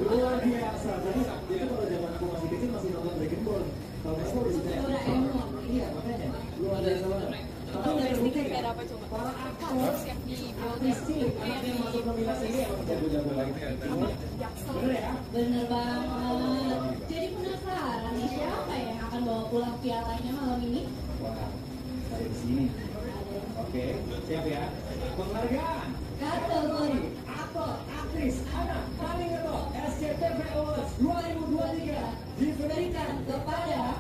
Luar biasa. Jadi itu kalau zaman aku masih kecil masih nonton Dragon Ball. Kalau Vespa udah suka. Iya makanya. Luar biasa banget. Kalau Lesti kayak apa coba? Para aktor Siap di artistik anak yang masuk nominasi ini emang jago-jago lagi. Bener ya? Bener banget. Jadi penasaran nih siapa yang akan bawa pulang pialanya malam ini? Wah, saya di sini. Oke, siap ya. Penghargaan kategori aktor aktris anak paling ngetop SCTV Awards 2023 diberikan kepada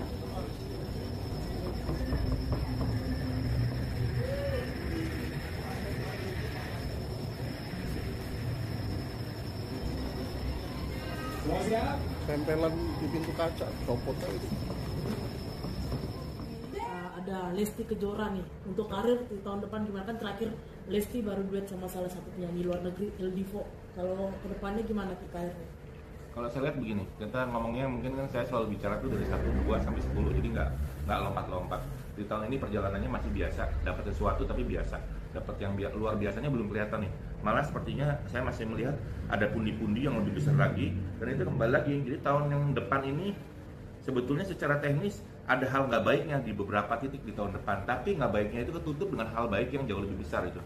semua siap? Tempelan di pintu kaca, copot aja. Ada Lesti Kejora nih untuk karir di tahun depan gimana, kan terakhir Lesti baru duet sama salah satu penyanyi luar negeri El Divo. Kalau kedepannya gimana ke karirnya? Kalau saya lihat begini, kita ngomongnya mungkin kan saya selalu bicara tuh dari 1, 2 sampai 10, jadi nggak lompat-lompat. Di tahun ini perjalanannya masih biasa, dapat sesuatu tapi biasa, dapat yang luar biasanya belum kelihatan nih. Malah sepertinya saya masih melihat ada pundi-pundi yang lebih besar lagi, dan itu kembali lagi. Jadi tahun yang depan ini sebetulnya secara teknis ada hal nggak baiknya di beberapa titik di tahun depan, tapi nggak baiknya itu ketutup dengan hal baik yang jauh lebih besar itu.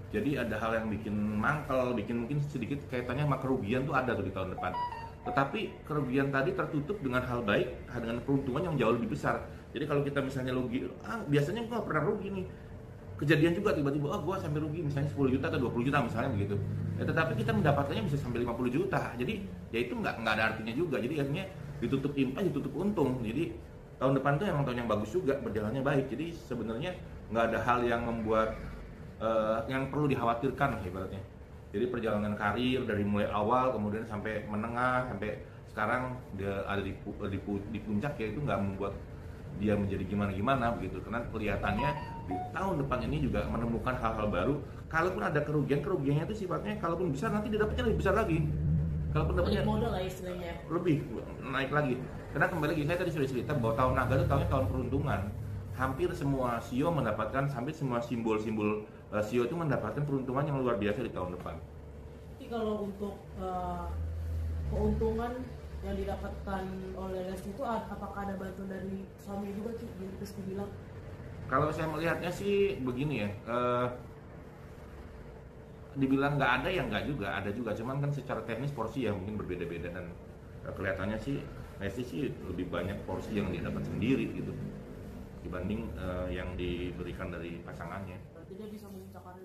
Jadi ada hal yang bikin mangkel, bikin mungkin sedikit kaitannya sama kerugian tuh ada tuh di tahun depan. Tetapi kerugian tadi tertutup dengan hal baik, dengan peruntungan yang jauh lebih besar. Jadi kalau kita misalnya rugi, biasanya gue nggak pernah rugi nih. Kejadian juga tiba-tiba, gue sampai rugi misalnya 10 juta atau 20 juta misalnya begitu. Ya, tetapi kita mendapatkannya bisa sampai 50 juta. Jadi ya itu nggak ada artinya juga. Jadi akhirnya ditutup impas, ditutup untung. Jadi tahun depan tuh emang tahun yang bagus juga, berjalannya baik. Jadi sebenarnya nggak ada hal yang membuat yang perlu dikhawatirkan ibaratnya. Jadi perjalanan karir dari mulai awal kemudian sampai menengah sampai sekarang dia ada di puncak, ya itu nggak membuat dia menjadi gimana begitu. Karena kelihatannya di tahun depan ini juga menemukan hal-hal baru. Kalaupun ada kerugiannya itu sifatnya kalaupun besar nanti dia dapatnya lebih besar lagi. Kalaupun dapatnya modal lah istilahnya. Lebih naik lagi. Karena kembali lagi saya tadi sudah cerita bahwa tahun naga itu tahun peruntungan. Hampir semua CEO mendapatkan, hampir semua simbol-simbol CEO itu mendapatkan peruntungan yang luar biasa di tahun depan. Tapi kalau untuk keuntungan yang didapatkan oleh Lesti itu apakah ada bantuan dari suami juga sih? Rizky bilang. Kalau saya melihatnya sih begini ya, dibilang nggak ada ya nggak juga, ada juga. Cuman kan secara teknis porsi ya mungkin berbeda-beda dan kelihatannya sih Lesti sih lebih banyak porsi yang dia dapat sendiri gitu dibanding yang diberikan dari pasangannya. Berarti dia bisa memuncak karir